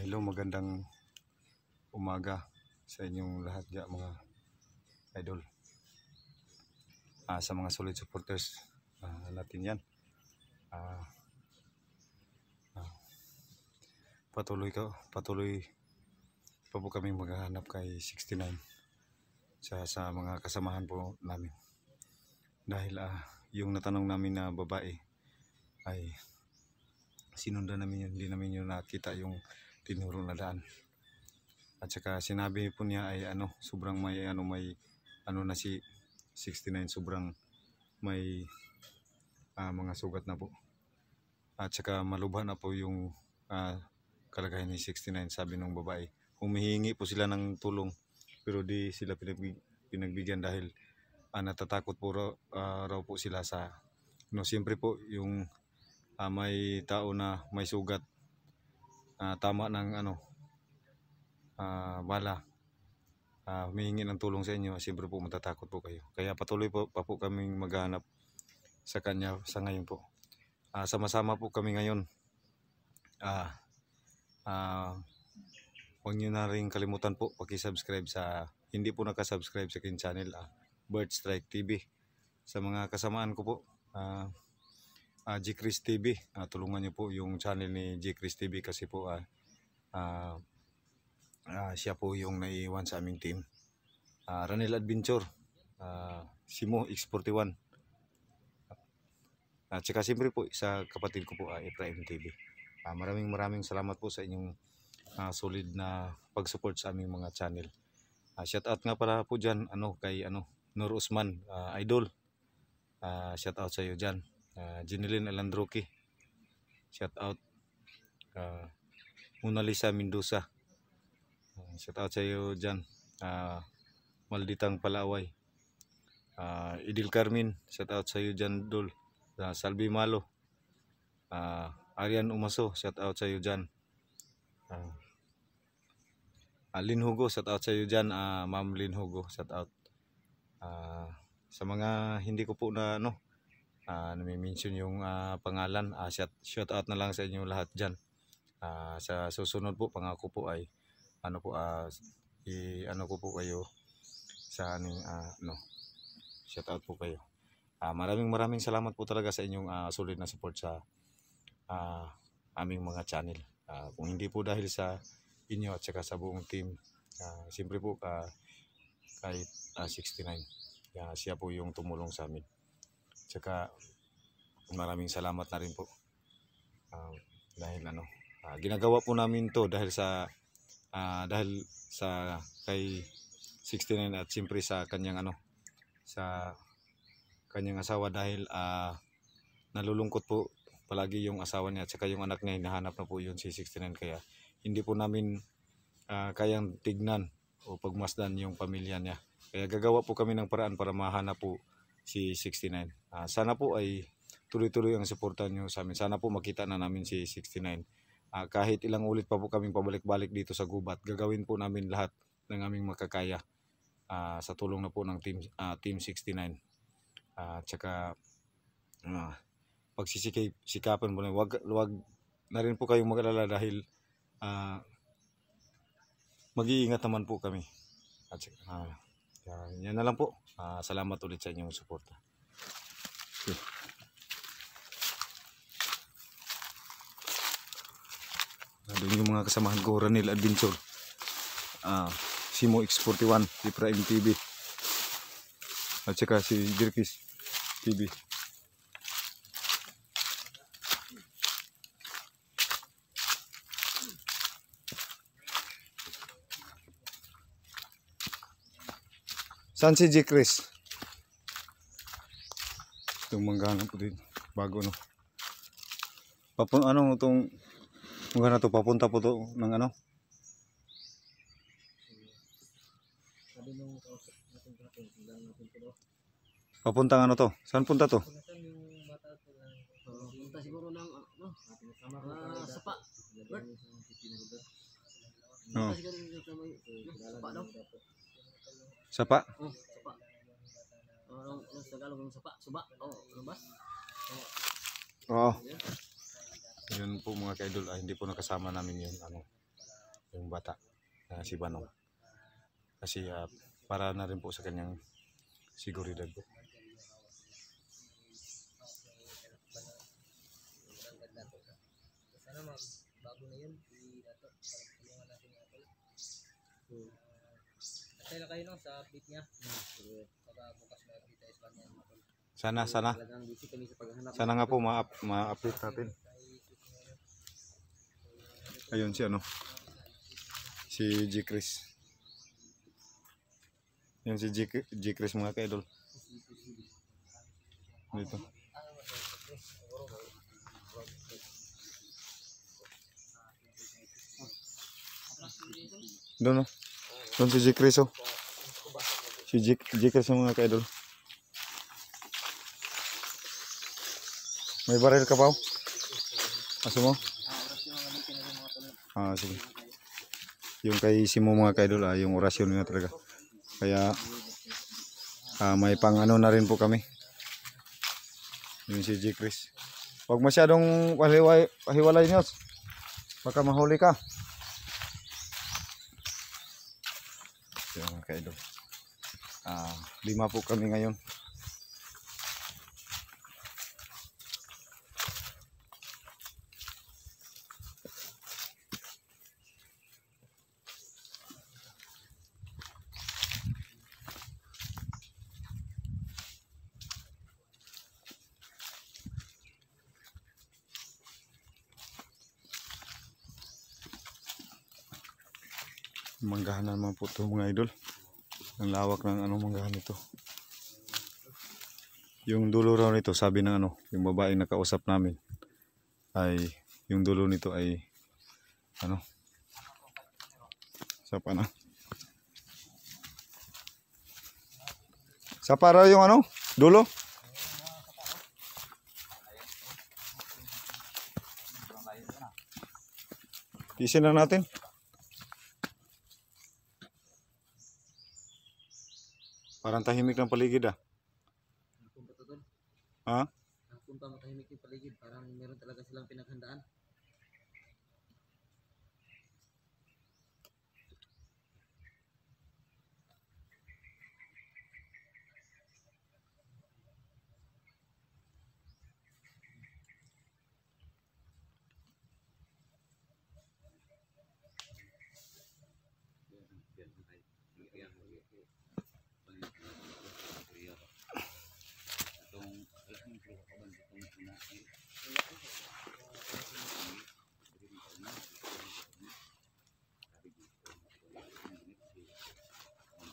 Hello, magandang umaga sa inyong lahat dyan, mga idol. Sa mga solid supporters natin yan. Patuloy pa po kami maghahanap kay 69 sa mga kasamahan po namin. Dahil yung natanong namin na babae ay sinundan namin yun, hindi namin yun nakita yung tinuro na daan. At saka sinabi po niya ay sobrang may na si 69, sobrang may mga sugat na po. At saka malubha na po yung kalagayan ni 69, sabi ng babae. Humihingi po sila ng tulong pero di sila pinagbigyan dahil natatakot po raw po sila sa siyempre po yung may tao na may sugat, tama ng bala, humihingi ng tulong sa inyo, siyempre po matatakot po kayo. Kaya patuloy pa po kaming maghanap sa kanya sa ngayon po. Sama-sama po kami ngayon. Huwag nyo na rin kalimutan po paki-subscribe sa hindi po nakasubscribe sa aking channel, Bird Strike TV. Sa mga kasamaan ko po, G Chris TV, tulungan nyo po yung channel ni G Chris TV kasi po siya po yung naiiwan sa aming team. Ranel Adventure, Simo X41, at saka siyempre po sa kapatid ko po, Efraim TV. Maraming salamat po sa inyong solid na pag-support sa aming mga channel. Shout out nga pala po dyan kay Nur Usman, idol. Shout out sa iyo dyan. Jeneline Alandroki, shout out. Mona Lisa Mendoza, shout out sa iyo dyan. Malditang Palaway, Idil Carmen, shout out sa iyo dyan, Dol. Salvi Malo, Arian Umaso, shout out sa iyo dyan. Lin Hugo, shout out sa iyo dyan, Ma'am Lin Hugo, shout out. Sa mga hindi ko po na nami-mention yung pangalan, shout out na lang sa inyo lahat dyan. Sa susunod po, pangako po ay ko po kayo sa shout out po kayo. Maraming salamat po talaga sa inyong solid na support sa aming mga channel. Kung hindi po dahil sa inyo at saka sa buong team, siyempre po kahit 69, siya po yung tumulong sa amin. Tsaka maraming salamat na rin po dahil ginagawa po namin to dahil sa kay 69 at siyempre sa kanyang sa kanyang asawa, dahil nalulungkot po palagi yung asawa niya at saka yung anak niya, hinahanap na po yun si 69, kaya hindi po namin kayang tignan o pagmasdan yung pamilya niya. Kaya gagawa po kami ng paraan para mahanap po si 69. Sana po ay tuloy-tuloy ang suporta nyo sa amin. Sana po makita na namin si 69. Kahit ilang ulit pa po kaming pabalik-balik dito sa gubat, gagawin po namin lahat ng aming makakaya sa tulong na po ng Team 69. Tsaka pagsisikapan po na wag na rin po kayong mag-alala dahil mag-iingat naman po kami. At yan na lang po. Salamat ulit sa inyong suporta. Doon yung mga kasamahan ko, Ranel Adventure, Simo X41, Efraim TV, at saka si Jirkis TV. Saan si Jirkis? Itong manggahan po din, bago itong mga na to, papunta po to ng papuntang to, saan punta to? Punta siguro ng Sapa. Sapa? Sapa. Sa Tagalog ng Sapa, Suba. Ano ba? Oo. Yun po mga kaidol, hindi po nakasama namin yun yung bata na si Banong. Kasi para na rin po sa kanyang seguridad po. Sana bago na yun, dato tulungan natin yung apple. Atay na kayo no sa update niya. Pag bukas na update tayo sa kanya. Sana Talagang busy kami sa paghahanap. sana nga po ma-update natin. Ayun si ano, si G. Chris. Yan si G. Chris mga ka-idol. Dito. Doon, no? Doon si G. Chris, oh. Si G. Chris mga ka-idol. May baril ka pa, oh? Aso mo? Sige. Yung kay Simo mga ka-idol, yung orasyon na talaga. Kaya may pang ano na rin po kami. Yung si G. Chris. Huwag masyadong pahiwalay niyo. Baka mahuli ka. Yung mga ka-idol. 5 po kami ngayon. Manggahan naman po ito mga idol. Ang lawak ng manggahan ito. Yung dulo raw nito, sabi ng yung babaeng nakausap namin, ay yung dulo nito ay sapa na. Sapa raw yung dulo. Tisin na natin. Parang tahimik ng paligid Ha? Kung pa matahimik yung paligid, parang meron talaga silang pinaghandaan.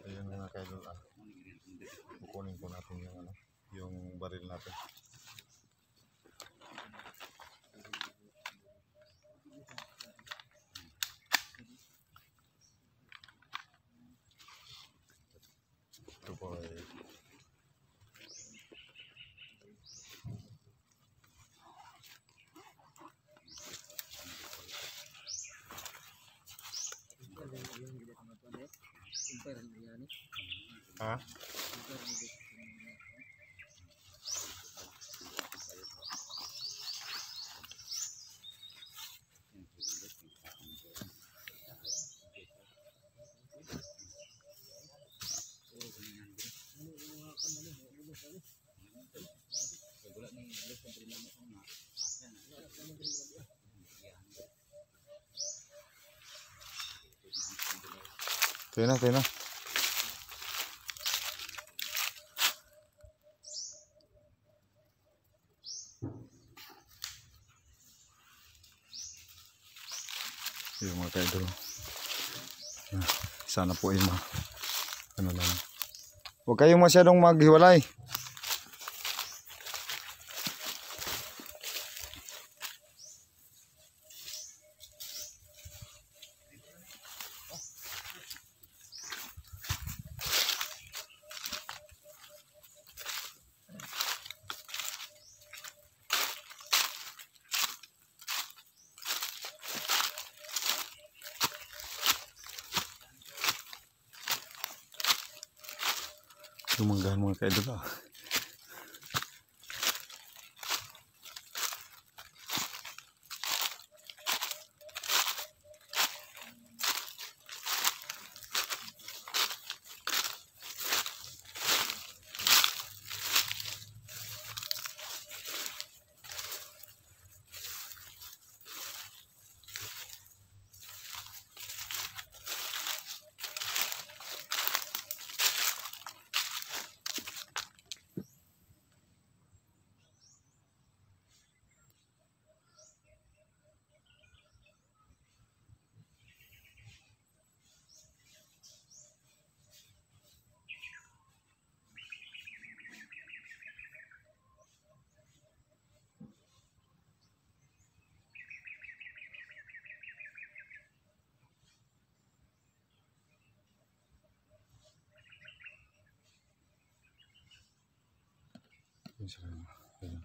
Ayun mga kaidol, kukunin po natin yung baril natin. Ito po ay ha? Tayo na. Yung mga kaidol. Sana po ay lang. Huwag kayong masyadong maghiwalay. Lumanggahan mga kaidol Yun sa kanila. Ayun.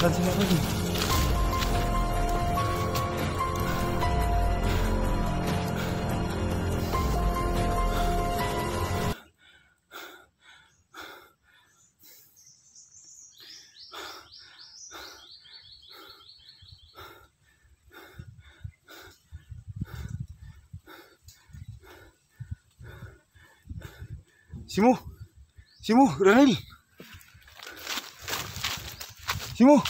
Saan sila lagi? Simo! Simo! Ranil! Simo!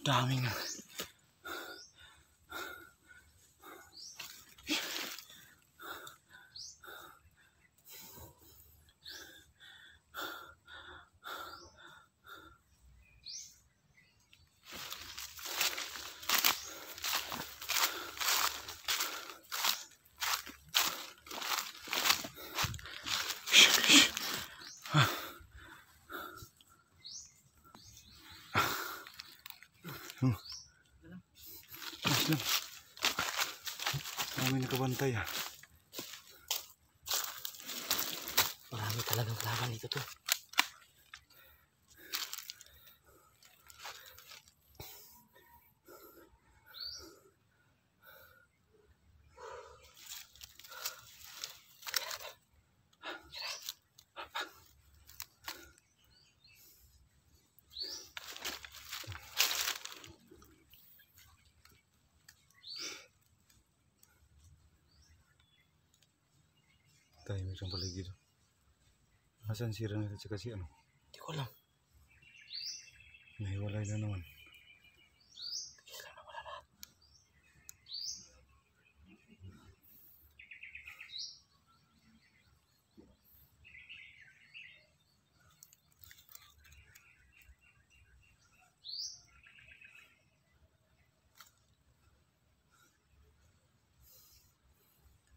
Daming lang. Marami nakabantay ha. Marami talagang kalaban dito to. Tayo may isang paligid. Asan si Ranil at saka si ano? Hindi ko alam. Nahiwalay na naman. Bigla na wala lahat.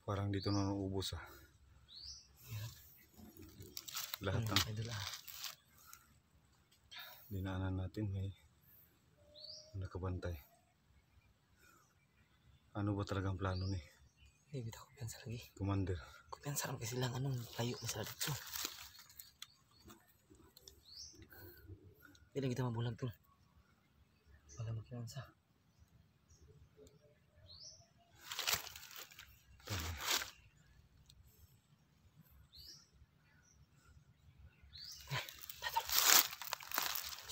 Parang dito na naubos ah. Lahat ng idol dinaanan natin may nakabantay. Ano ba talagang plano ni Hindi kita kumpiyansa lagi. Commander? Kumpiyansa lang kasi lang anong layo masala dito. Hindi lang kita mabulag to. Wala magkumpiyansa.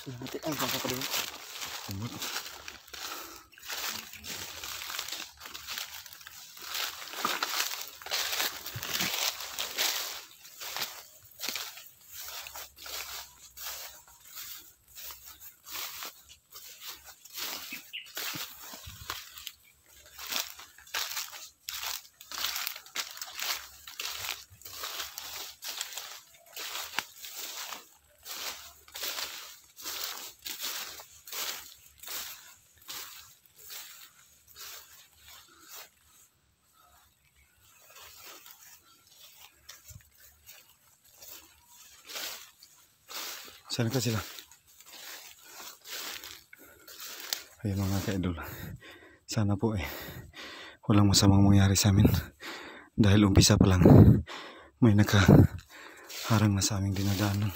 Sudah natin ay bangka ka din. Kumot. Saan ka sila? Ayun mga ka-idol. Sana po walang masamang mangyari sa amin. Dahil umpisa pa lang may nakaharang na sa aming dinadaanan.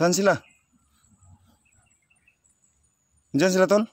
Saan sila? Diyan sila, tol?